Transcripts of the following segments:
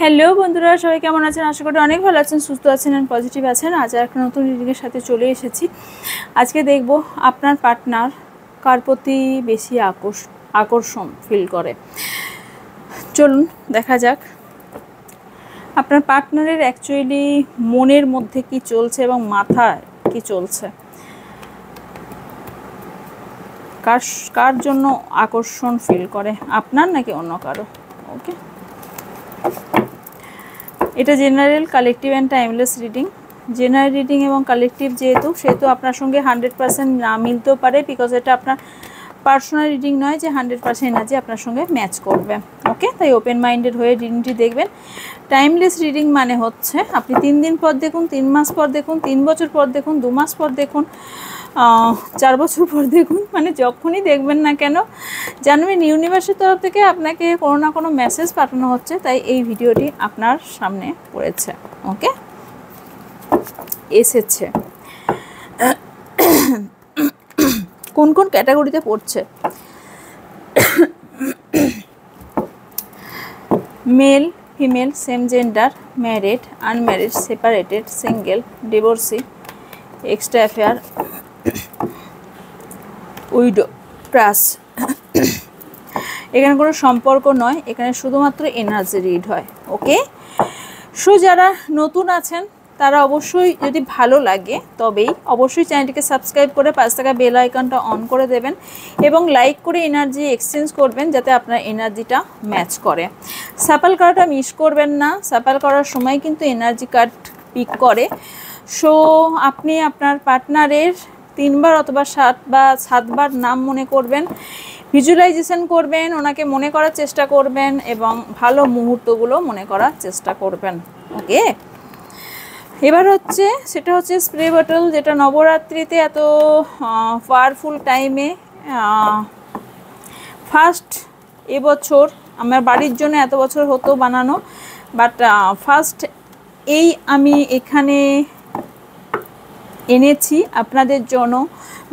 Hello বন্ধুরা, সবাই কেমন আছেন? আশা করি অনেক ভালো আছেন, সুস্থ আছেন আর পজিটিভ আছেন। আজ একটা নতুন রিডিংয়ের সাথে চলে এসেছি। আজকে দেখব আপনার পার্টনার কার প্রতি বেশি আকর্ষণ ফিল করে। চলুন দেখা যাক আপনার পার্টনারের অ্যাকচুয়ালি মনের মধ্যে কি চলছে এবং মাথায় কি চলছে, কার জন্য আকর্ষণ ফিল করে, আপনার নাকি অন্য কারো। ওকে, এটা general, collective and timeless reading. General reading এবং কালেকটিভ সেহেতু আপনার সঙ্গে 100% না মিলতেও পারে, বিকজ এটা আপনার পার্সোনাল রিডিং নয় যে 100% এনার্জি আপনার সঙ্গে ম্যাচ করবে। ওকে, তাই ওপেন মাইন্ডেড হয়ে রিডিংটি দেখবেন। টাইমলেস রিডিং মানে হচ্ছে আপনি 3 দিন পর দেখুন, 3 মাস পর দেখুন, 3 বছর পর দেখুন, 2 মাস পর দেখুন, 4 বছর পর দেখুন, মানে যখনই দেখবেন না কেন জানবেন ইউনিভার্সের তরফ থেকে আপনাকে কোনো না কোনো মেসেজ পাঠানো হচ্ছে, তাই এই ভিডিওটি আপনার সামনে পড়েছে। ওকে, এসেছে। কোন কোন ক্যাটাগরিতে পড়ছে? Male, female, same gender, married, unmarried, separated, single, divorcee, extra affair, widow, crush. এখানে কোনো সম্পর্ক নয়, এখানে শুধুমাত্র এনার্জি রিড হয়। ওকে, সো যারা নতুন আছেন তারা অবশ্যই, যদি ভালো লাগে তবেই অবশ্যই চ্যানেলটিকে সাবস্ক্রাইব করে 5 টাকা বেল আইকনটা অন করে দেবেন এবং লাইক করে এনার্জি এক্সচেঞ্জ করবেন যাতে আপনার এনার্জিটা ম্যাচ করে। সাপাল করাটা মিস করবেন না, সাপাল করার সময় কিন্তু এনার্জি কার্ড পিক করে। সো আপনি আপনার পার্টনারের 3 বার অথবা 7 বার নাম মনে করবেন, ভিজুয়ালাইজেশন করবেন, ওনাকে মনে করার চেষ্টা করবেন এবং ভালো মুহূর্তগুলো মনে করার চেষ্টা করবেন। ওকে, এবার সেটা হচ্ছে স্প্রে বটল, যেটা নবরাত্রিতে এত পাওয়ারফুল টাইমে ফার্স্ট এবছর আমার বাড়ির জন্য এত বছর হতো বানানো, বাট ফার্স্ট আমি এখানে এনেছি আপনাদের জন্য।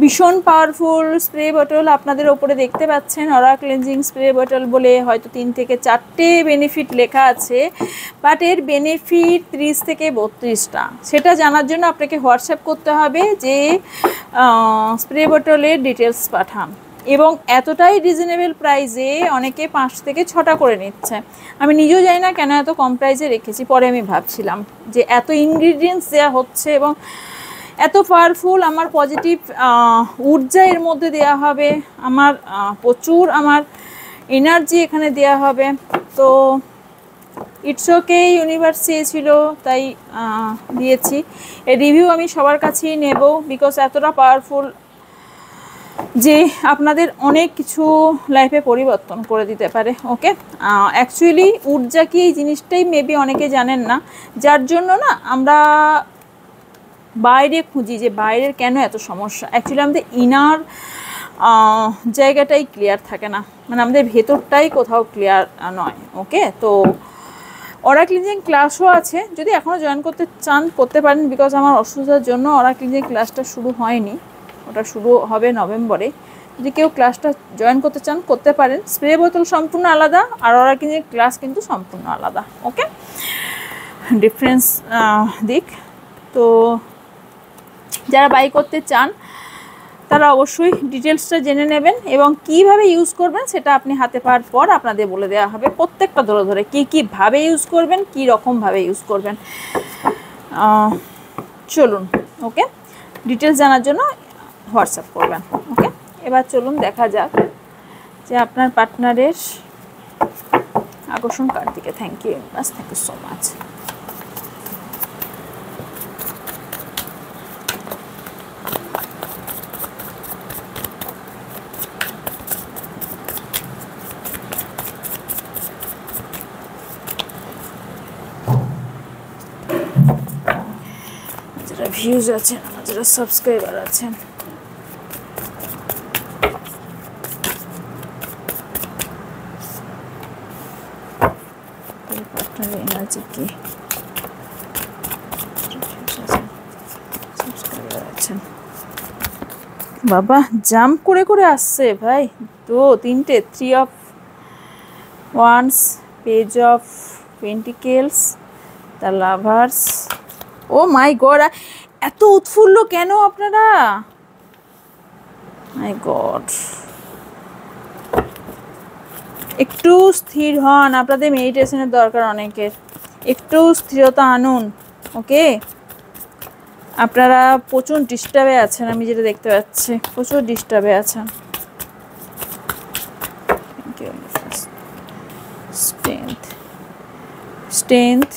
ভীষণ পাওয়ারফুল স্প্রে বটল আপনাদের ওপরে দেখতে পাচ্ছেন, অরা ক্লিনজিং স্প্রে বটল বলে হয়তো 3 থেকে 4টে বেনিফিট লেখা আছে, বাট এর বেনিফিট 30 থেকে 32টা। সেটা জানার জন্য আপনাকে হোয়াটসঅ্যাপ করতে হবে যে স্প্রে বটলের ডিটেলস পাঠান, এবং এতটাই রিজনেবল প্রাইসে অনেকে 5 থেকে 6টা করে নিচ্ছে। আমি নিজেও জানি না কেন এত কম প্রাইসে রেখেছি, পরে আমি ভাবছিলাম যে এত ইনগ্রিডিয়েন্টস দেওয়া হচ্ছে এবং এত পাওয়ারফুল, আমার পজিটিভ ঊর্জা এর মধ্যে দেওয়া হবে, আমার প্রচুর আমার এনার্জি এখানে দেওয়া হবে। তো ইটস ওকে, ইউনিভার্স চেয়েছিল তাই দিয়েছি। এর রিভিউ আমি সবার কাছেই নেব, বিকজ এতটা পাওয়ারফুল যে আপনাদের অনেক কিছু লাইফে পরিবর্তন করে দিতে পারে। ওকে, অ্যাকচুয়ালি ঊর্জা কি এই জিনিসটাই মেবি অনেকে জানেন না, যার জন্য না আমরা বাইরে খুঁজি যে বাইরের কেন এত সমস্যা। অ্যাকচুয়ালি আমাদের ইনার জায়গাটাই ক্লিয়ার থাকে না, মানে আমাদের ভেতরটাই কোথাও ক্লিয়ার নয়। ওকে, তো অরা ক্লিনজিং ক্লাসও আছে, যদি এখনও জয়েন করতে চান করতে পারেন, বিকজ আমার অসুবিধার জন্য অরা ক্লিনজিং ক্লাসটা শুরু হয়নি, ওটা শুরু হবে নভেম্বরে। যদি কেউ ক্লাসটা জয়েন করতে চান করতে পারেন। স্প্রে বোতল সম্পূর্ণ আলাদা আর অরা ক্লিনজিং ক্লাস কিন্তু সম্পূর্ণ আলাদা। ওকে, ডিফারেন্স দিক। তো যারা বাই করতে চান তারা অবশ্যই ডিটেলসটা জেনে নেবেন এবং কিভাবে ইউজ করবেন সেটা আপনি হাতে পাওয়ার পর আপনাদের বলে দেওয়া হবে, প্রত্যেকটা ধরে ধরে কীভাবে ইউজ করবেন, কী রকমভাবে ইউজ করবেন। চলুন, ওকে, ডিটেলস জানার জন্য হোয়াটসঅ্যাপ করবেন। ওকে, এবার চলুন দেখা যাক যে আপনার পার্টনারের আকর্ষণ কার দিকে। Thank you universe, thank you so much. যারা ভিউজ আছেন, যারা সাবস্ক্রাইবার আছেন, এনার্জি কি সাবস্ক্রাইবার আছেন। বাবা জাম্প করে করে আসছে ভাই, তো 3টে 3 of wands, page of pentacles, the lovers. Oh my God, এত উৎফুল্ল কেন আপনারা? মাই গড, একটু স্থির হন, আপনাদের মেডিটেশনের দরকার অনেকের, একটু স্থিরতা আনুন। ওকে, আপনারা প্রচুর ডিস্টার্বে আছেন, আমি যেটা দেখতে পাচ্ছি প্রচুর ডিস্টার্বে আছেন। Strength,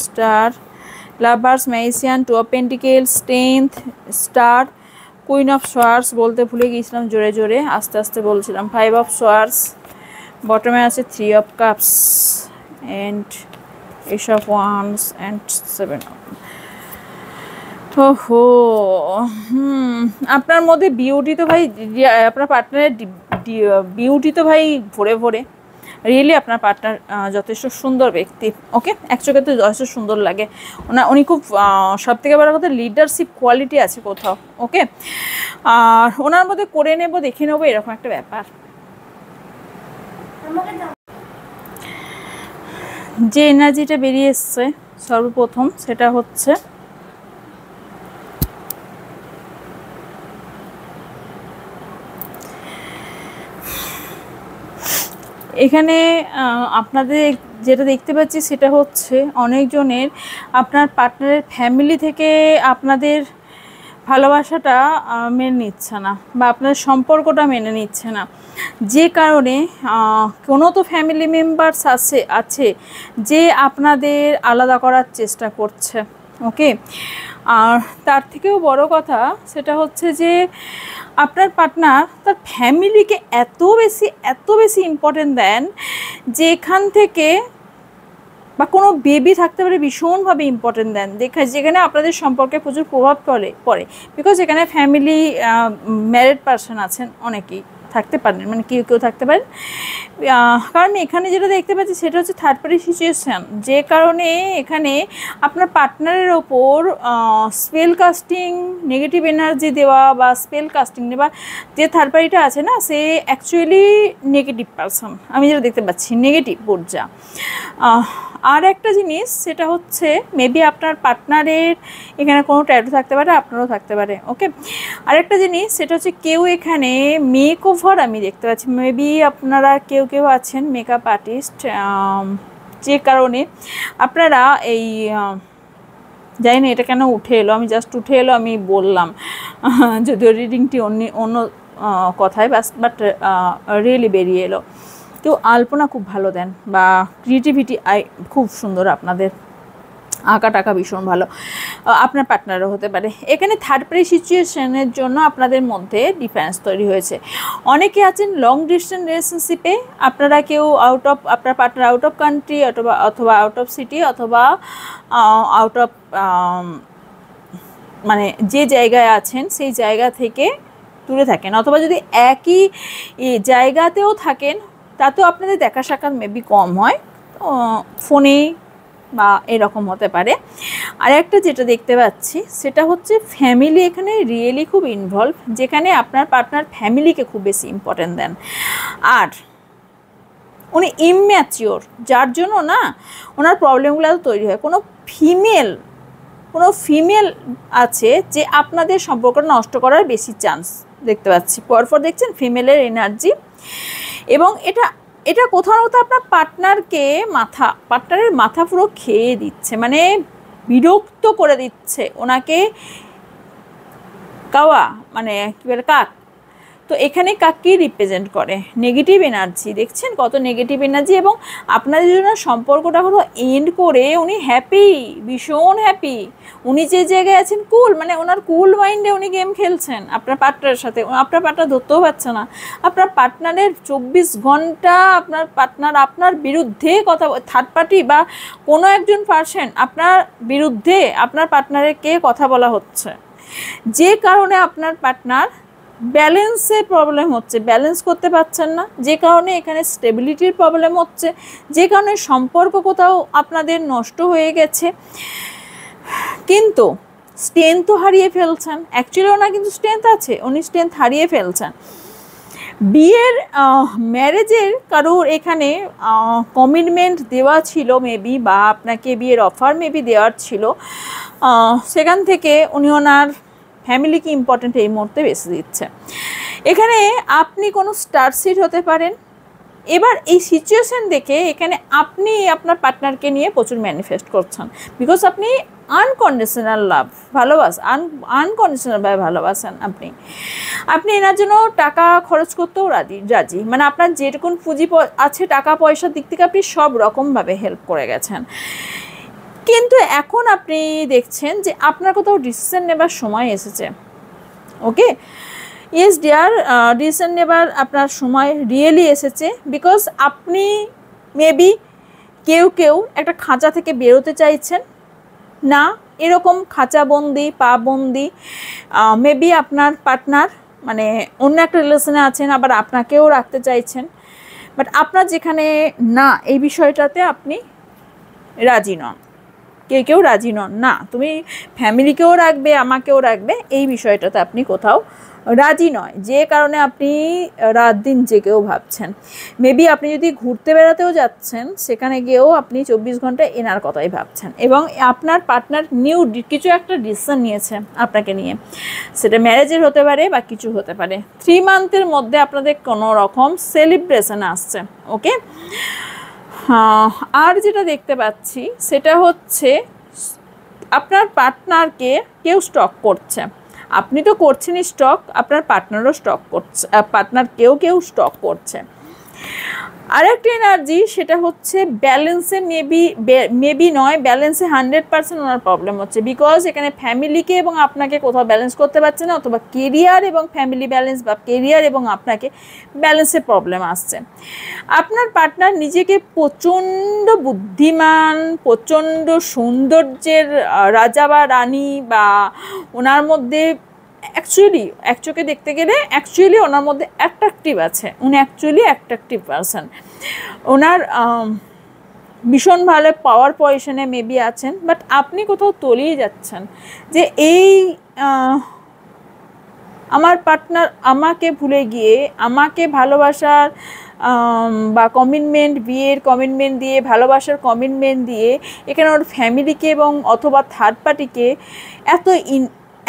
star, lovers, magician, two of pentacles, strength, star, queen of swords বলতে ভুলে গিয়েছিলাম, জোরে জোরে আস্তে আস্তে বলছিলাম, 5 অফ সোয়ার্ডস, বটমে আছে 3 of cups and S of wands and 7 of. ওহো, আপনার মধ্যে বিউটি তো ভাই, আপনার পার্টনারের বিউটি তো ভাই ভরে ভরে। রিয়েলি আপনার পার্টনার যথেষ্ট সুন্দর ব্যক্তি। ওকে, এক চোখে তো যথেষ্ট সুন্দর লাগে। উনি খুব সব থেকে বড় কথা লিডারশিপ কোয়ালিটি আছে কোথাও। ওকে, আর ওনার মধ্যে করে নেব, দেখে নেবো, এরকম একটা ব্যাপার। যে এনার্জিটা বেরিয়ে এসছে সর্বপ্রথম সেটা হচ্ছে এখানে আপনাদের যেটা দেখতে পাচ্ছি সেটা হচ্ছে অনেকজনের আপনার পার্টনারের ফ্যামিলি থেকে আপনাদের ভালোবাসাটা মেনে নিচ্ছে না, বা আপনার সম্পর্কটা মেনে নিচ্ছে না, যে কারণে কোনো তো ফ্যামিলি মেম্বার্স আছে যে আপনাদের আলাদা করার চেষ্টা করছে। ওকে, আর তার থেকেও বড় কথা সেটা হচ্ছে যে আপনার পার্টনার তার ফ্যামিলিকে এত বেশি ইম্পর্টেন্ট দেন, যেখান থেকে বা কোনো বেবি থাকতে পারে ভীষণভাবে ইম্পর্টেন্ট দেন, যেখানে আপনাদের সম্পর্কে প্রচুর প্রভাব পড়ে। বিকজ এখানে ফ্যামিলি ম্যারিড পারসন আছেন, অনেকেই থাকতে পারেন, মানে কেউ থাকতে পারেন। কারণ এখানে যেটা দেখতে পাচ্ছি সেটা হচ্ছে থার্ড পার্টি সিচুয়েশান, যে কারণে এখানে আপনার পার্টনারের ওপর স্পেল কাস্টিং, নেগেটিভ এনার্জি দেওয়া বা স্পেল কাস্টিং দেওয়া। যে থার্ড পার্টিটা আছে না, সে অ্যাকচুয়ালি নেগেটিভ পারসন, আমি যেটা দেখতে পাচ্ছি নেগেটিভ ঊর্জা। আর একটা জিনিস সেটা হচ্ছে মেবি আপনার পার্টনারের এখানে কোনো ট্যাটু থাকতে পারে, আপনারও থাকতে পারে। ওকে, আরেকটা জিনিস সেটা হচ্ছে কেউ এখানে মেক ওভার আমি দেখতে পাচ্ছি, মেবি আপনারা কেউ আছেন মেকআপ আর্টিস্ট, যে কারণে আপনারা এই জানি না এটা কেন উঠে এলো, আমি জাস্ট উঠে এলো, আমি বললাম যদিও রিডিংটি অন্য কথায় বাট রিয়েলি বেরিয়ে এলো। কেউ আলপনা খুব ভালো দেন বা ক্রিয়েটিভিটি খুব সুন্দর, আপনাদের আঁকা টাকা ভীষণ ভালো, আপনার পার্টনারও হতে পারে। এখানে থার্ড পার্টি সিচুয়েশনের জন্য আপনাদের মধ্যে ডিফারেন্স তৈরি হয়েছে। অনেকে আছেন লং ডিস্টেন্স রিলেশনশিপে, আপনারা কেউ আপনার পার্টনার আউট অফ কান্ট্রি অথবা আউট অফ সিটি অথবা আউট অফ মানে যে জায়গায় আছেন সেই জায়গা থেকে দূরে থাকেন, অথবা যদি একই জায়গাতেও থাকেন তাতেও আপনাদের দেখা সাক্ষাৎ মেবি কম হয়, ফোনে বা এরকম হতে পারে। আর একটা যেটা দেখতে পাচ্ছি সেটা হচ্ছে ফ্যামিলি এখানে রিয়েলি খুব ইনভলভ, যেখানে আপনার পার্টনার ফ্যামিলিকে খুব বেশি ইম্পর্টেন্ট দেন। আর উনি ইম্যাচিওর, যার জন্য না ওনার প্রবলেমগুলো তৈরি হয়। কোনো ফিমেল আছে যে আপনাদের সম্পর্কটা নষ্ট করার বেশি চান্স দেখতে পাচ্ছি। পরপর দেখছেন ফিমেলের এনার্জি, এবং এটা কোথাও কোথাও আপনার পার্টনারের মাথা পুরো খেয়ে দিচ্ছে, মানে বিরক্ত করে দিচ্ছে ওনাকে। কাওয়া মানে কী বলে, কাক। তো এখানে কাককে রিপ্রেজেন্ট করে নেগেটিভ এনার্জি, দেখছেন কত নেগেটিভ এনার্জি। এবং আপনাদের জন্য সম্পর্কটা হলো এন্ড করে উনি হ্যাপি, ভীষণ হ্যাপি। উনি যে জায়গায় আছেন কুল, মানে ওনার কুল মাইন্ডে উনি গেম খেলছেন আপনার পার্টনারের সাথে। আপনার পার্টনার ধরতেও পারছে না, আপনার পার্টনারের 24 ঘন্টা আপনার পার্টনার আপনার বিরুদ্ধে কথা, থার্ড পার্টি বা কোনো একজন পার্সন আপনার বিরুদ্ধে আপনার পার্টনারের কে কথা বলা হচ্ছে, যে কারণে আপনার পার্টনার ব্যালেন্সের প্রবলেম হচ্ছে, ব্যালেন্স করতে পারছেন না, যে কারণে এখানে স্টেবিলিটির প্রবলেম হচ্ছে, যে কারণে সম্পর্ক কোথাও আপনাদের নষ্ট হয়ে গেছে। কিন্তু স্ট্রেংথ তো হারিয়ে ফেলছেন, অ্যাকচুয়ালি ওনার কিন্তু স্ট্রেংথ আছে, উনি স্ট্রেংথ হারিয়ে ফেলছেন। বিয়ের ম্যারেজের কারোর এখানে কমিটমেন্ট দেওয়া ছিল মেবি, বা আপনাকে বিয়ের অফার মেবি দেওয়ার ছিল, সেখান থেকে উনি ওনার ফ্যামিলিকে ইম্পর্টেন্ট এই মুহূর্তে বেশি দিচ্ছে। এখানে আপনি কোনো স্টার সিট হতে পারেন। এবার এই সিচুয়েশান দেখে এখানে আপনি আপনার পার্টনারকে নিয়ে প্রচুর ম্যানিফেস্ট করছেন, বিকজ আপনি আনকন্ডিশনাল লাভ, আনকন্ডিশনালভাবে ভালোবাসেন। আপনি এনার জন্য টাকা খরচ করতেও রাজি, মানে আপনার যেরকম পুঁজি আছে টাকা পয়সার দিক থেকে আপনি সব রকমভাবে হেল্প করে গেছেন। কিন্তু এখন আপনি দেখছেন যে আপনার কোথাও ডিসিশন নেবার সময় এসেছে। ওকে, ইয়েস ডিয়ার, ডিসিশন নেবার আপনার সময় রিয়েলি এসেছে, বিকজ আপনি মেবি কেউ একটা খাঁচা থেকে বেরোতে চাইছেন না, এরকম খাঁচাবন্দি পাবন্দি। মেবি আপনার পার্টনার মানে অন্য একটা রিলেশনে আছেন, আবার আপনাকেও রাখতে চাইছেন, বাট আপনার যেখানে না, এই বিষয়টাতে আপনি রাজি নন। কেউ রাজি নন না, তুমি ফ্যামিলিকেও রাখবে আমাকেও রাখবে, এই বিষয়টাতে আপনি কোথাও রাজি নয়, যে কারণে আপনি রাত দিন জেগেও ভাবছেন। মেবি আপনি যদি ঘুরতে বেড়াতেও যাচ্ছেন, সেখানে গিয়েও আপনি 24 ঘন্টা এনার কথাই ভাবছেন, এবং আপনার পার্টনার নিউ কিছু একটা ডিসিশন নিয়েছে আপনাকে নিয়ে, সেটা ম্যারেজের হতে পারে বা কিছু হতে পারে। 3 মান্থের মধ্যে আপনাদের কোনো রকম সেলিব্রেশন আসছে। ওকে, আর যেটা দেখতে পাচ্ছি সেটা হচ্ছে আপনার পার্টনারকে কেউ স্টক করছে। আপনি তো করছেনই স্টক, আপনার পার্টনারও স্টক করছে, পার্টনার কেউ স্টক করছে। আরেকটা এনার্জি সেটা হচ্ছে ব্যালেন্সে মেবি নয়, ব্যালেন্সে 100% ওনার প্রবলেম হচ্ছে, বিকজ এখানে ফ্যামিলিকে এবং আপনাকে কোথাও ব্যালেন্স করতে পারছে না, অথবা কেরিয়ার এবং ফ্যামিলি ব্যালেন্স, বা কেরিয়ার এবং আপনাকে ব্যালেন্সে প্রবলেম আসছে। আপনার পার্টনার নিজেকে প্রচণ্ড বুদ্ধিমান, প্রচণ্ড সৌন্দর্যের রাজা বা রানী, বা ওনার মধ্যে অ্যাকচুয়ালি এক চোখে দেখতে গেলে অ্যাকচুয়ালি ওনার মধ্যে অ্যাট্রাকটিভ আছে, উনি অ্যাকচুয়ালি অ্যাট্রাকটিভ পারসন। ওনার ভীষণ ভালো পাওয়ার পজিশনে মেবি আছেন, বাট আপনি কোথাও তলিয়ে যাচ্ছেন যে এই আমার পার্টনার আমাকে ভুলে গিয়ে আমাকে ভালোবাসার বা কমিটমেন্ট, বিয়ের কমিটমেন্ট দিয়ে, ভালোবাসার কমিটমেন্ট দিয়ে এখানে ওর ফ্যামিলিকে এবং অথবা থার্ড পার্টিকে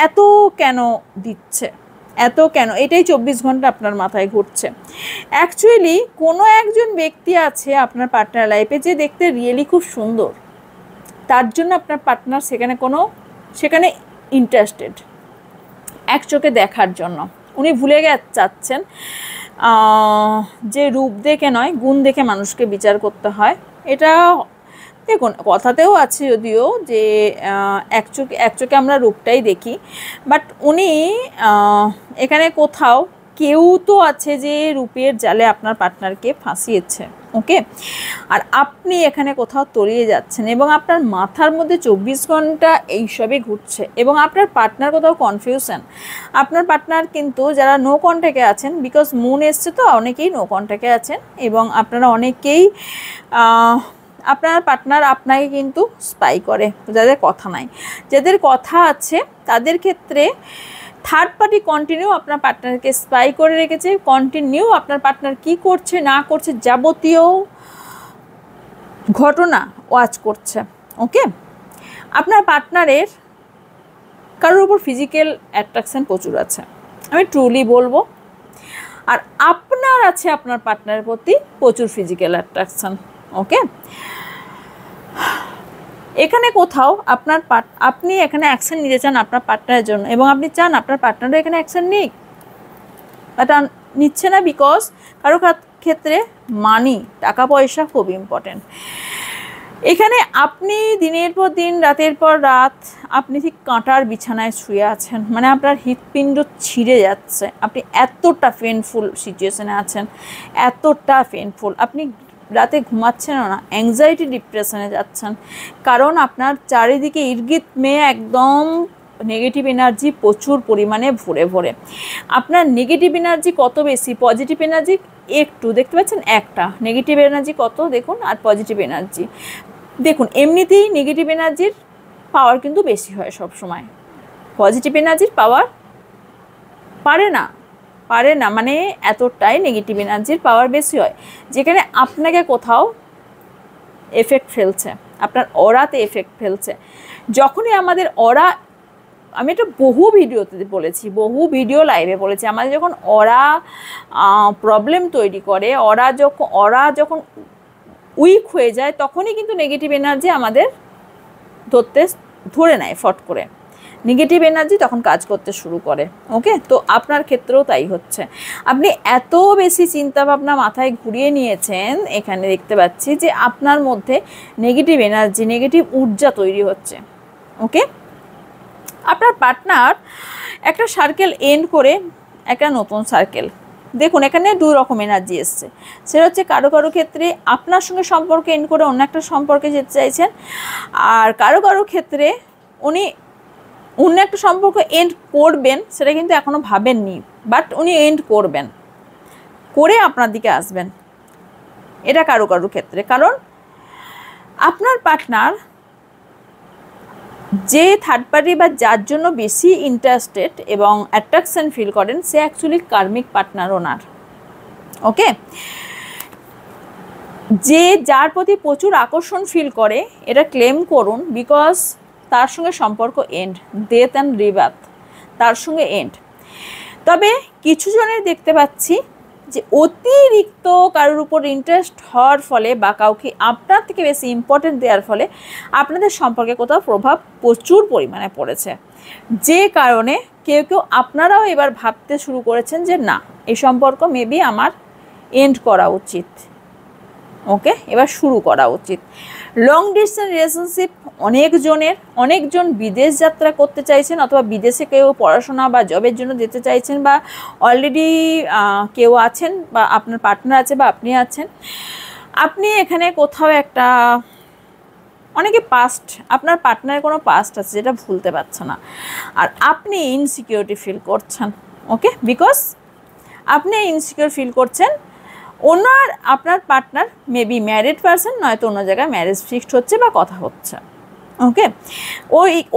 এত কেন দিচ্ছে, এত কেন, এটাই 24 ঘন্টা আপনার মাথায় ঘুরছে। অ্যাকচুয়ালি কোনো একজন ব্যক্তি আছে আপনার পার্টনার লাইফে যে দেখতে রিয়েলি খুব সুন্দর, তার জন্য আপনার পার্টনার সেখানে ইন্টারেস্টেড, এক চোখে দেখার জন্য। উনি ভুলে চাচ্ছেন যে রূপ দেখে নয়, গুণ দেখে মানুষকে বিচার করতে হয়। এটা দেখুন কথাতেও আছে যদিও যে এক চোখে আমরা রূপটাই দেখি, বাট উনি এখানে কোথাও কেউ তো আছে যে রূপের জালে আপনার পার্টনারকে ফাঁসিয়েছে। ওকে, আর আপনি এখানে কোথাও তলিয়ে যাচ্ছেন, এবং আপনার মাথার মধ্যে 24 ঘন্টা এইসবই ঘুরছে, এবং আপনার পার্টনার কোথাও কনফিউশন। আপনার পার্টনার কিন্তু যারা নো কন্ট্যাক্টে আছেন, বিকজ মুন এসছে তো অনেকেই নো কন্ট্যাক্টে আছেন, এবং আপনারা অনেকেই আপনার পার্টনার আপনাকে কিন্তু স্পাই করে, যাদের কথা নাই। যাদের কথা আছে তাদের ক্ষেত্রে থার্ড পার্টি কন্টিনিউ আপনার পার্টনারকে স্পাই করে রেখেছে, কন্টিনিউ আপনার পার্টনার কি করছে না করছে যাবতীয় ঘটনা ওয়াচ করছে। ওকে, আপনার পার্টনারের কারোর উপর ফিজিক্যাল অ্যাট্রাকশন প্রচুর আছে, আমি ট্রুলি বলবো, আর আপনার আছে আপনার পার্টনারের প্রতি প্রচুর ফিজিক্যাল অ্যাট্রাকশন। ওকে, এখানে কোথাও আপনি এখানে অ্যাকশন নিতে চান আপনার পার্টনারের জন্য, এবং আপনি চান আপনার পার্টনারও এখানে অ্যাকশন নিক, বাট নিচ্ছে না, বিকজ কারো ক্ষেত্রে মানি, টাকা পয়সা খুব ইম্পর্টেন্ট। এখানে আপনি দিনের পর দিন, রাতের পর রাত আপনি ঠিক কাঁটার বিছানায় শুয়ে আছেন, মানে আপনার হৃৎপিণ্ড ছিঁড়ে যাচ্ছে, আপনি এতটা পেনফুল সিচুয়েশনে আছেন, এতটা পেনফুল, আপনি রাতে ঘুমাচ্ছেন না, অ্যাংজাইটি ডিপ্রেশনে যাচ্ছেন, কারণ আপনার চারিদিকে ইর্গিত মেয়ে একদম নেগেটিভ এনার্জি প্রচুর পরিমাণে ভরে। আপনার নেগেটিভ এনার্জি কত বেশি, পজিটিভ এনার্জি একটু দেখতে পাচ্ছেন, একটা নেগেটিভ এনার্জি কত দেখুন, আর পজিটিভ এনার্জি দেখুন। এমনিতেই নেগেটিভ এনার্জির পাওয়ার কিন্তু বেশি হয় সব সময়, পজিটিভ এনার্জির পাওয়ার পারে না, পারে না, মানে এতটাই নেগেটিভ এনার্জির পাওয়ার বেশি হয়, যেখানে আপনাকে কোথাও এফেক্ট ফেলছে, আপনার অরাতে এফেক্ট ফেলছে। যখনই আমাদের অরা, আমি এটা বহু ভিডিওতে বলেছি, বহু ভিডিও লাইভে বলেছি, আমাদের যখন অরা প্রবলেম তৈরি করে, অরা যখন উইক হয়ে যায়, তখনই কিন্তু নেগেটিভ এনার্জি আমাদের ধরে নেয়, ফট করে নেগেটিভ এনার্জি তখন কাজ করতে শুরু করে। ওকে, তো আপনার ক্ষেত্রেও তাই হচ্ছে। আপনি এত বেশি চিন্তাভাবনা মাথায় ঘুরিয়ে নিয়েছেন, এখানে দেখতে পাচ্ছি যে আপনার মধ্যে নেগেটিভ এনার্জি, নেগেটিভ ঊর্জা তৈরি হচ্ছে। ওকে, আপনার পার্টনার একটা সার্কেল এন্ড করে একটা নতুন সার্কেল, দেখুন এখানে দুই রকম এনার্জি এসছে। সেটা হচ্ছে কারো কারো ক্ষেত্রে আপনার সঙ্গে সম্পর্ক এন্ড করে অন্য একটা সম্পর্কে যেতে চাইছেন, আর কারো কারো ক্ষেত্রে উনি অন্য একটা সম্পর্ক এন্ড করবেন, সেটা কিন্তু এখনও ভাবেননি, বাট উনি এন্ড করবেন, করে আপনার দিকে আসবেন। এটা কারো কারো ক্ষেত্রে, কারণ আপনার পার্টনার যে থার্ড পার্টি বা যার জন্য বেশি ইন্টারেস্টেড এবং অ্যাট্রাকশন ফিল করেন, সে অ্যাকচুয়ালি কার্মিক পার্টনার ওনার। ওকে, যে যার প্রতি প্রচুর আকর্ষণ ফিল করে, এটা ক্লেম করুন, বিকজ তার সঙ্গে সম্পর্ক এন্ড, ডেথ অ্যান্ড রিবার্থ, তার সঙ্গে এন্ড। তবে কিছু জনের দেখতে পাচ্ছি যে অতিরিক্ত কারোর উপর ইন্টারেস্ট হওয়ার ফলে বা কাউকে আপনার থেকে বেশি ইম্পর্টেন্ট দেওয়ার ফলে আপনাদের সম্পর্কে কোথাও প্রভাব প্রচুর পরিমাণে পড়েছে, যে কারণে কেউ কেউ আপনারাও এবার ভাবতে শুরু করেছেন যে না, এই সম্পর্ক মেবি আমার এন্ড করা উচিত। ওকে, এবার শুরু করা উচিত। লং ডিস্টেন্স রিলেশনশিপ অনেকজন বিদেশ যাত্রা করতে চাইছেন, অথবা বিদেশে কেউ পড়াশোনা বা জবের জন্য যেতে চাইছেন, বা অলরেডি কেউ আছেন, বা আপনার পার্টনার আছে, বা আপনি আছেন। আপনি এখানে কোথাও একটা, অনেকে পাস্ট, আপনার পার্টনারের কোনো পাস্ট আছে যেটা ভুলতে পারছে না, আর আপনি ইনসিকিউরিটি ফিল করছেন। ওকে, বিকজ আপনি ইনসিকিউর ফিল করছেন, আপনার পার্টনার মেবি ম্যারিড পারসন, নয়তো অন্য জায়গায় ম্যারেজ ফিক্সড হচ্ছে বা কথা হচ্ছে। ওকে,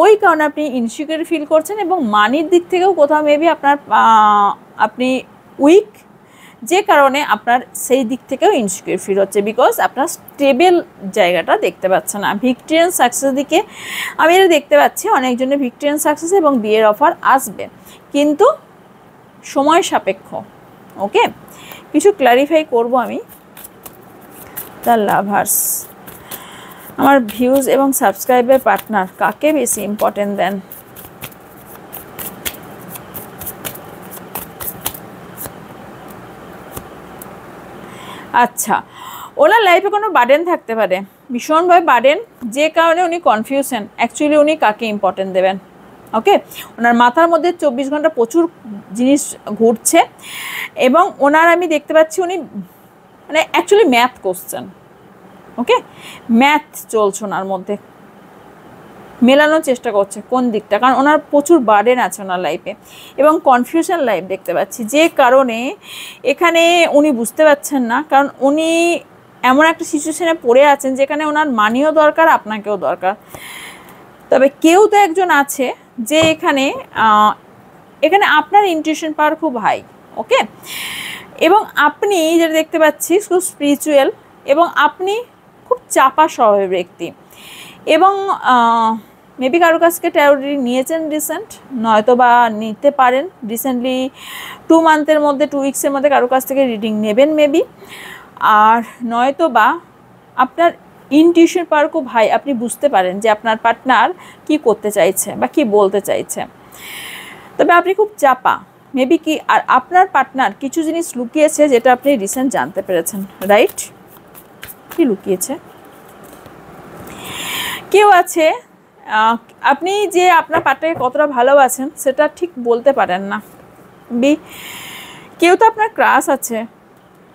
ওই কারণে আপনি ইনসিকিউর ফিল করছেন, এবং মানির দিক থেকেও কোথাও মেবি আপনি উইক, যে কারণে আপনার সেই দিক থেকেও ইনসিকিউর ফিল হচ্ছে, বিকজ আপনার স্টেবল জায়গাটা দেখতে পাচ্ছে না। ভিক্টোরিয়ান সাকসেসের দিকে আমি এটা দেখতে পাচ্ছি, অনেকজনের ভিক্টোরিয়ান সাকসেস এবং বিয়ের অফার আসবে, কিন্তু সময় সাপেক্ষ। ওকে, কিছু ক্লারিফাই করব আমি। দ্য লাভার্স, আমার ভিউজ এবং সাবস্ক্রাইবার পার্টনার কাকে বেশি ইম্পর্টেন্ট দেন? আচ্ছা, ওনার লাইফে কোনো বার্ডেন থাকতে পারে, ভীষণভাবে বার্ডেন, যে কারণে উনি কনফিউশন অ্যাকচুয়ালি উনি কাকে ইম্পর্টেন্ট দেবেন। ওকে, ওনার মাথার মধ্যে 24 ঘন্টা প্রচুর জিনিস ঘুরছে, এবং ওনার আমি দেখতে পাচ্ছি উনি মানে অ্যাকচুয়ালি ম্যাথ করছেন। ওকে, ম্যাথ চলছে ওনার মধ্যে, মেলানোর চেষ্টা করছে কোন দিকটা, কারণ ওনার প্রচুর বার্ডেন আছে ওনার লাইফে, এবং কনফিউশন লাইফ দেখতে পাচ্ছি, যে কারণে এখানে উনি বুঝতে পারছেন না, কারণ উনি এমন একটা সিচুয়েশনে পড়ে আছেন যেখানে ওনার মানিও দরকার, আপনাকেও দরকার। তবে কেউ তো একজন আছে যে এখানে আপনার ইনটিউশন পাওয়ার খুব হাই। ওকে, এবং আপনি যেটা দেখতে পাচ্ছি খুব স্পিরিচুয়াল, এবং আপনি খুব চাপা স্বভাবের ব্যক্তি, এবং মেবি কারো কাছ থেকে ট্যারো রিডিং নিয়েছেন রিসেন্ট, নয়তো বা নিতে পারেন রিসেন্টলি 2 মান্থের মধ্যে, 2 উইক্সের মধ্যে কারো কাছ থেকে রিডিং নেবেন মেবি, আর নয়তো বা আপনার ইনটিউশন পাওয়ার খুব হাই, আপনি বুঝতে পারেন যে আপনার পার্টনার কি করতে চাইছে বা কি বলতে চাইছে। তবে আপনি খুব চাপা মেবি কি, আর আপনার পার্টনার কিছু জিনিস লুকিয়েছে যেটা আপনি রিসেন্ট জানতে পেরেছেন, রাইট? কি লুকিয়েছে? কেউ আছে, আপনি যে আপনার পার্টনারকে কতটা ভালোবাসেন সেটা ঠিক বলতে পারেন না। কেউ তো আপনার ক্রাশ আছে,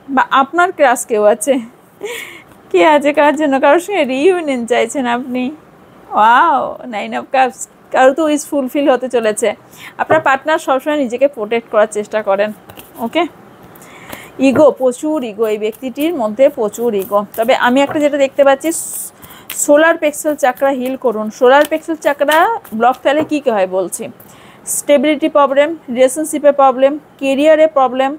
বা আপনার ক্রাশ কেউ আছে, কে আছে কার জন্য, কারোর সঙ্গে রিইউনিয়ন চাইছেন আপনি। ওয়াও, 9 অফ কাপস, কারো তো উইশ ফুলফিল হতে চলেছে। আপনার পার্টনার সবসময় নিজেকে প্রোটেক্ট করার চেষ্টা করেন। ওকে, ইগো, প্রচুর ইগো, এই ব্যক্তিটির মধ্যে প্রচুর ইগো। তবে আমি একটা যেটা দেখতে পাচ্ছি, সোলার প্লেক্সাস চাকরা হিল করুন। সোলার প্লেক্সাস চাকরা ব্লক তাহলে কী হয় বলছি, স্টেবিলিটি প্রবলেম, রিলেশনশিপে প্রবলেম, কেরিয়ারে প্রবলেম,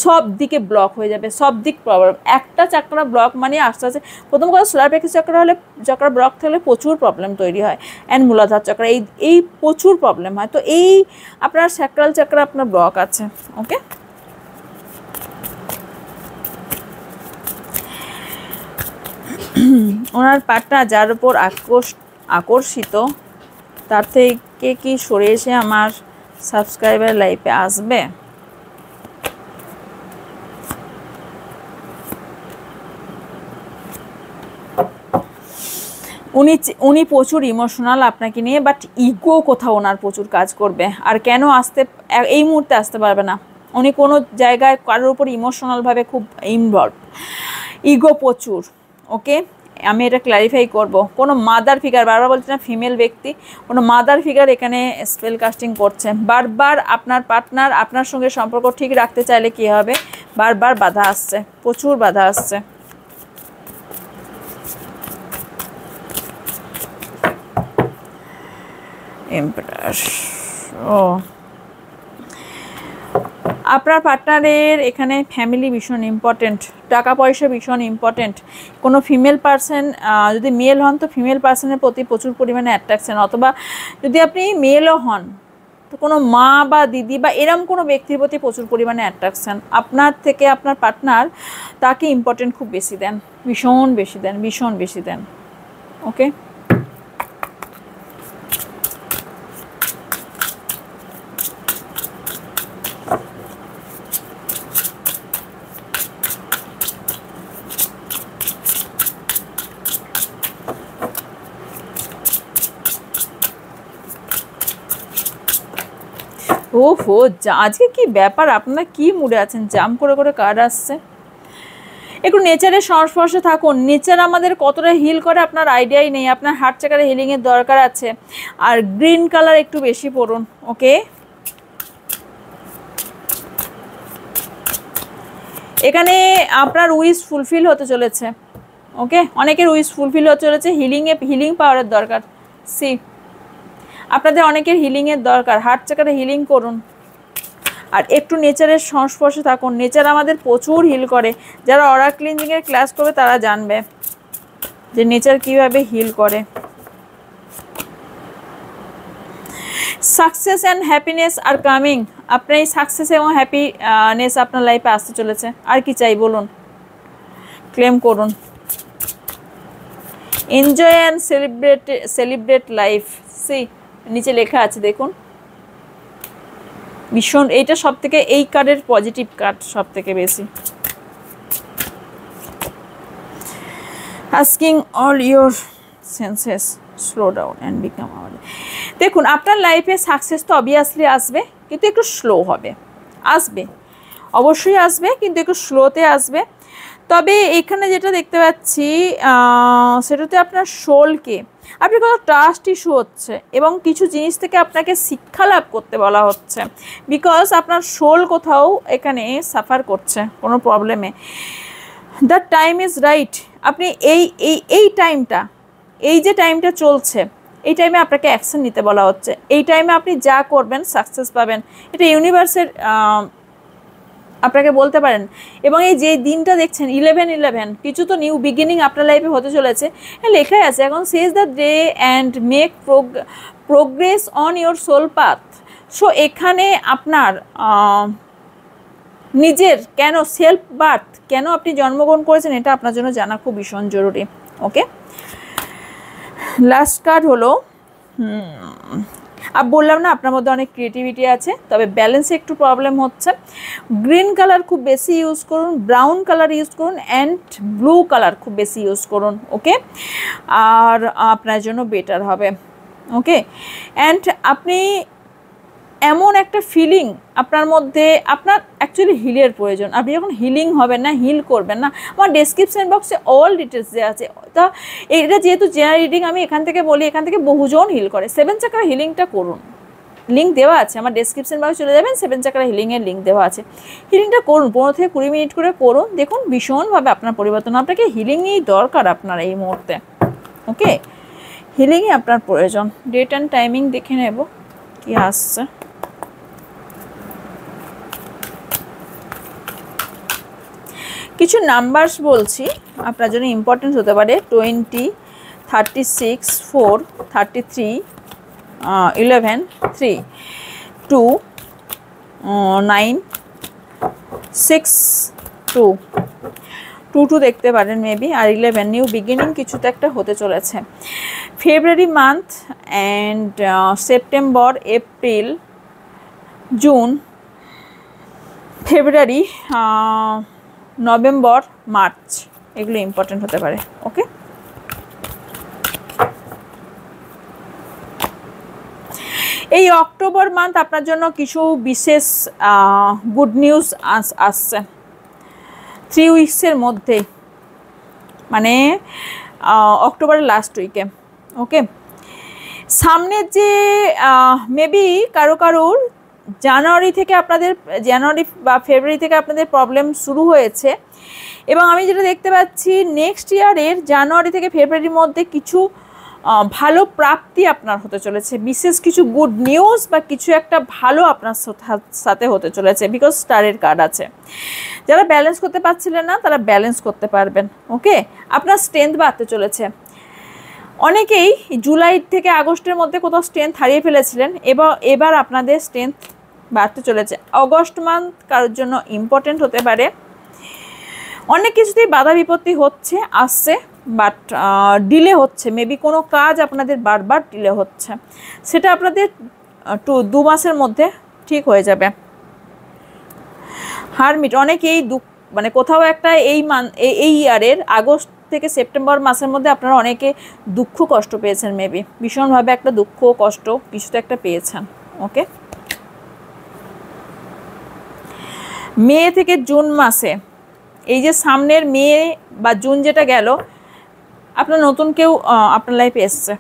সব দিকে ব্লক হয়ে যাবে, সব দিক প্রবলেম। একটা চাকরা ব্লক মানে আস্তে আস্তে, প্রথম কথা সোলার প্লেক্সাস চাকরা হলে, চক্র ব্লক থাকলে প্রচুর প্রবলেম তৈরি হয়। অ্যান্ড মূলাধার চক্র, এই প্রচুর প্রবলেম হয়। তো এই আপনার স্যাক্রাল চক্র আপনার ব্লক আছে। ওকে, ওনার পার্টনার যার উপর আকর্ষিত তার থেকে কি সরে এসে আমার সাবস্ক্রাইবার লাইফে আসবে? উনি প্রচুর ইমোশনাল আপনাকে নিয়ে, বাট ইগো কোথাও ওনার প্রচুর কাজ করবে। আর কেন এই মুহূর্তে আসতে পারবে না, উনি কোনো জায়গায় কারোর উপর ইমোশনালভাবে খুব ইনভলভ, ইগো প্রচুর। ওকে, আমি এটা ক্ল্যারিফাই করব। কোনো মাদার ফিগার, বারবার বলছি না ফিমেল ব্যক্তি, কোনো মাদার ফিগার এখানে স্পেল কাস্টিং করছে। বারবার আপনার পার্টনার আপনার সঙ্গে সম্পর্ক ঠিক রাখতে চাইলে কি হবে, বারবার বাধা আসছে, প্রচুর বাধা আসছে। এম্পারার, ও আপনার পার্টনারের এখানে ফ্যামিলি ভীষণ ইম্পর্টেন্ট, টাকা পয়সা ভীষণ ইম্পর্টেন্ট। কোনো ফিমেল পার্সন যদি মেল হন তো ফিমেল পার্সনের প্রতি প্রচুর পরিমাণে অ্যাট্রাকশন, অথবা যদি আপনি মেলও হন তো কোনো মা বা দিদি বা এরম কোনো ব্যক্তির প্রতি প্রচুর পরিমাণে অ্যাট্রাকশন। আপনার থেকে আপনার পার্টনার তাকে ইম্পর্টেন্ট খুব বেশি দেন, ভীষণ বেশি দেন, ভীষণ বেশি দেন। ওকে, ওহো, আজকে কি ব্যাপার, আপনারা কি মুডে আছেন? জাম করে করে কার্ড আসছে। একটু নেচারের সংস্পর্শে থাকুন। নেচার আমাদের কতটা হিল করে আপনার আইডিয়াই নেই। আপনার হার্ট চাকারে হিলিংয়ের দরকার আছে। আর গ্রিন কালার একটু বেশি পড়ুন। ওকে, এখানে আপনার উইশ ফুলফিল হতে চলেছে। ওকে, অনেকের উইশ ফুলফিল হতে চলেছে। হিলিং পাওয়ারের দরকার। সি, আপনাদের অনেকের হিলিংয়ের দরকার, হার্ট চাকারে হিলিং করুন। আর একটু নেচারের সংস্পর্শে থাকুন। নেচার আমাদের প্রচুর হিল করে। যারা অরা ক্লিনজিংয়ের ক্লাস করবে তারা জানবে যে নেচার কিভাবে হিল করে। Success and happiness are coming. আপনার এই সাকসেস এবং হ্যাপিনেস আপনার লাইফে আসতে চলেছে। আর কি চাই বলুন, ক্লেম করুন। Enjoy and celebrate life. See, নিচে লেখা আছে দেখুন, ভীষণ, এইটা সব থেকে, এই কার্ডের পজিটিভ কার্ড সব থেকে বেশি। Asking all your senses slow down and become hour. দেখুন, আপনার লাইফে সাকসেস তো অবভিয়াসলি আসবে, কিন্তু একটু স্লো হবে। আসবে, অবশ্যই আসবে, কিন্তু একটু স্লোতে আসবে। তবে এখানে যেটা দেখতে পাচ্ছি সেটাতে আপনার সোলকে, আপনি কোনো ট্রাস্ট ইস্যু হচ্ছে এবং কিছু জিনিস থেকে আপনাকে শিক্ষা লাভ করতে বলা হচ্ছে। বিকজ আপনার সোল কোথাও এখানে সাফার করছে কোনো প্রবলেমে। The time is right. আপনি এই টাইমটা, এই যে টাইমটা চলছে, এই টাইমে আপনাকে অ্যাকশন নিতে বলা হচ্ছে। এই টাইমে আপনি যা করবেন সাকসেস পাবেন, এটা ইউনিভার্সের আপনাকে বলতে পারেন। এবং এই যে দিনটা দেখছেন 11/11, কিছু তো নিউ বিগিনিং আপনার লাইফে হতে চলেছে, লেখাই আছে এখন, seize the day and make progress on your soul path. So এখানে আপনার নিজের কেন সেলফ বার্থ, কেন আপনি জন্মগ্রহণ করেছেন, এটা আপনার জন্য জানা খুব ভীষণ জরুরি। ওকে, লাস্ট কার্ড হলো, বললাম না আপনার মধ্যে অনেক ক্রিয়েটিভিটি আছে, তবে ব্যালেন্সে একটু প্রবলেম হচ্ছে। গ্রিন কালার খুব বেশি ইউজ করুন, ব্রাউন কালার ইউজ করুন, অ্যান্ড ব্লু কালার খুব বেশি ইউজ করুন। ওকে, আর আপনার জন্য বেটার হবে। ওকে, অ্যান্ড আপনি এমন একটা ফিলিং আপনার মধ্যে, আপনার অ্যাকচুয়ালি হিলের প্রয়োজন। আপনি যখন হিলিং হবেন না, হিল করবেন না, আমার ডেসক্রিপশন বক্সে অল ডিটেলস দেওয়া আছে। তা এটা যেহেতু জেনারেল রিডিং, আমি এখান থেকে বলি, এখান থেকে বহুজন হিল করে। 7 চাকরা হিলিংটা করুন, লিঙ্ক দেওয়া আছে আমার ডেসক্রিপশন বক্সে, চলে যাবেন, 7 চাকরা হিলিংয়ের লিঙ্ক দেওয়া আছে। হিলিংটা করুন, 15 থেকে 20 মিনিট করে করুন, দেখুন ভীষণভাবে আপনার পরিবর্তন। আপনাকে হিলিংই দরকার আপনার এই মুহূর্তে। ওকে, হিলিংই আপনার প্রয়োজন। ডেট অ্যান্ড টাইমিং দেখে নেব কি আসছে। কিছু নাম্বারস বলছি আপনার জন্য ইম্পর্টেন্ট হতে পারে। 20, 36, 4, 33, 11, 3, 2, 9, 6, 2, 2 দেখতে পারেন মেবি, আর 11 নিউ বিগিনিং কিছু তো একটা হতে চলেছে। February month and September, April, June, February, November, March, এগুলো ইম্পর্টেন্ট হতে পারে। ওকে, এই অক্টোবর মান্থ আপনার জন্য কিছু বিশেষ গুড নিউজ আসছে 3 উইকসের মধ্যে, মানে অক্টোবরের লাস্ট উইকে। ওকে, সামনের যে মেবি কারোর জানুয়ারি থেকে আপনাদের, জানুয়ারি বা ফেব্রুয়ারি থেকে আপনাদের প্রবলেম শুরু হয়েছে, এবং আমি যেটা দেখতে পাচ্ছি নেক্সট ইয়ারের জানুয়ারি থেকে ফেব্রুয়ারির মধ্যে কিছু ভালো প্রাপ্তি আপনার হতে চলেছে, বিশেষ কিছু গুড নিউজ বা কিছু একটা ভালো আপনার সাথে হতে চলেছে, বিকজ স্টারের কার্ড আছে। যারা ব্যালেন্স করতে পারছিলেন না তারা ব্যালেন্স করতে পারবেন। ওকে, আপনার স্ট্রেংথ বাড়তে চলেছে। অনেকেই জুলাই থেকে আগস্টের মধ্যে কোথাও স্ট্রেংথ হারিয়ে ফেলেছিলেন, এবার আপনাদের স্ট্রেংথ বাড়তে চলেছে। অগস্ট মান্থ কারোর জন্য ইম্পর্টেন্ট হতে পারে। অনেক কিছুতেই বাধা বিপত্তি হচ্ছে, আসছে, বাট ডিলে হচ্ছে, মেবি কোনো কাজ আপনাদের বারবার ডিলে হচ্ছে, সেটা আপনাদের 2 মাসের মধ্যে ঠিক হয়ে যাবে। হারমিট, অনেকেই মানে কোথাও একটা এই ইয়ারের আগস্ট থেকে সেপ্টেম্বর মাসের মধ্যে আপনারা অনেকে দুঃখ কষ্ট পেয়েছেন, মেবি ভীষণভাবে একটা দুঃখ কষ্ট কিছু তো একটা পেয়েছেন। ওকে, মে থেকে জুন মাসে, এই যে সামনের মে বা জুন যেটা গেল, আপনার নতুন কেউ আপনার লাইফে এসছে,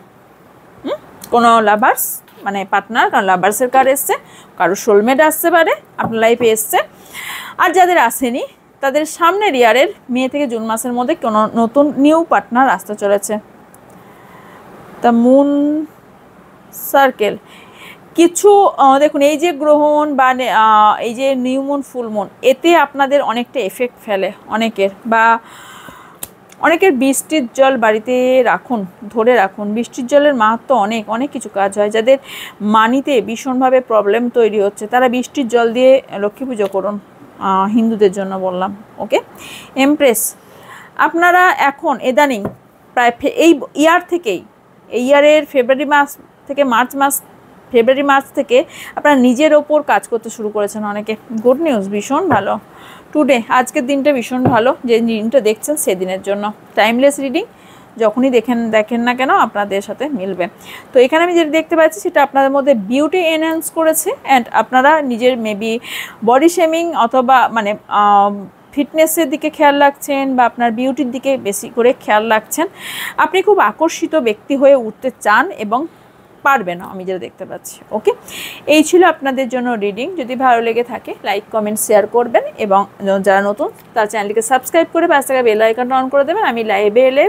কোনো লাভার্স মানে পার্টনার, কারণ লাভার্সের কার্ড এসছে, কারো সোলমেট আসতে পারে আপনার লাইফে এসছে। আর যাদের আসেনি তাদের সামনের ইয়ারের মে থেকে জুন মাসের মধ্যে কোনো নতুন নিউ পার্টনার আসতে চলেছে। দ্য মুন সার্কেল, কিছু দেখুন এই যে গ্রহণ বা এই যে নিউ মুন, ফুল মুন, এতে আপনাদের অনেকটা এফেক্ট ফেলে অনেকের, বা অনেকের বৃষ্টির জল বাড়িতে রাখুন, ধরে রাখুন। বৃষ্টির জলের মাহাত্ম্য অনেক কিছু কাজ হয়। যাদের মানিতে ভীষণভাবে প্রবলেম তৈরি হচ্ছে তারা বৃষ্টির জল দিয়ে লক্ষ্মী পুজো করুন, হিন্দুদের জন্য বললাম। ওকে, এমপ্রেস, আপনারা এখন ইদানিং প্রায় এই ইয়ার থেকেই, এই ইয়ারের ফেব্রুয়ারি মাস থেকে ফেব্রুয়ারি মার্চ থেকে আপনারা নিজের ওপর কাজ করতে শুরু করেছেন অনেকে। গুড নিউজ, ভীষণ ভালো। টুডে, আজকের দিনটা ভীষণ ভালো, যে দিনটা দেখছেন সেদিনের জন্য। টাইমলেস রিডিং যখনই দেখেন না কেন আপনাদের সাথে মিলবে। তো এখানে আমি যেটা দেখতে পাচ্ছি সেটা আপনাদের মধ্যে বিউটি এনহ্যান্স করেছে, অ্যান্ড আপনারা নিজের মেবি বডি শেমিং অথবা মানে ফিটনেসের দিকে খেয়াল রাখছেন, বা আপনার বিউটির দিকে বেশি করে খেয়াল রাখছেন। আপনি খুব আকর্ষিত ব্যক্তি হয়ে উঠতে চান এবং পারবে না, আমি যেটা দেখতে পাচ্ছি। ওকে, এই ছিল আপনাদের জন্য রিডিং। যদি ভালো লেগে থাকে লাইক কমেন্ট শেয়ার করবেন, এবং যারা নতুন তার চ্যানেলটিকে সাবস্ক্রাইব করে পাশে থাকা বেল আইকনটা অন করে দেবেন। আমি লাইভে এলে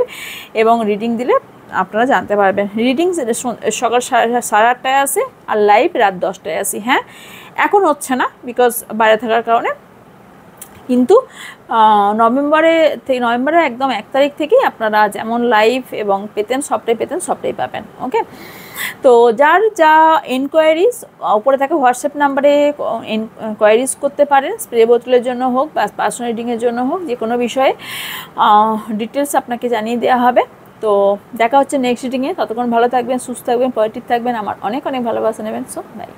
এবং রিডিং দিলে আপনারা জানতে পারবেন। রিডিং সকাল 8:30টায় আসে, আর লাইভ রাত 10টায় আসি। হ্যাঁ, এখন হচ্ছে না বিকজ বাইরে থাকার কারণে, কিন্তু নভেম্বরের একদম 1 তারিখ থেকেই আপনারা যেমন লাইভ এবং সবটাই পাবেন। ওকে, তো যার যা এনকোয়ারিজ উপরে থাকে হোয়াটসঅ্যাপ নাম্বারে এনকোয়ারিজ করতে পারেন, স্প্রে বোতলের জন্য হোক বা পার্সোনাল রিডিংয়ের জন্য হোক, যে কোনো বিষয়ে ডিটেলস আপনাকে জানিয়ে দেওয়া হবে। তো দেখা হচ্ছে নেক্সট রিডিংয়ে। ততক্ষণ ভালো থাকবেন, সুস্থ থাকবেন, পজিটিভ থাকবেন। আমার অনেক ভালোবাসা নেবেন। So by.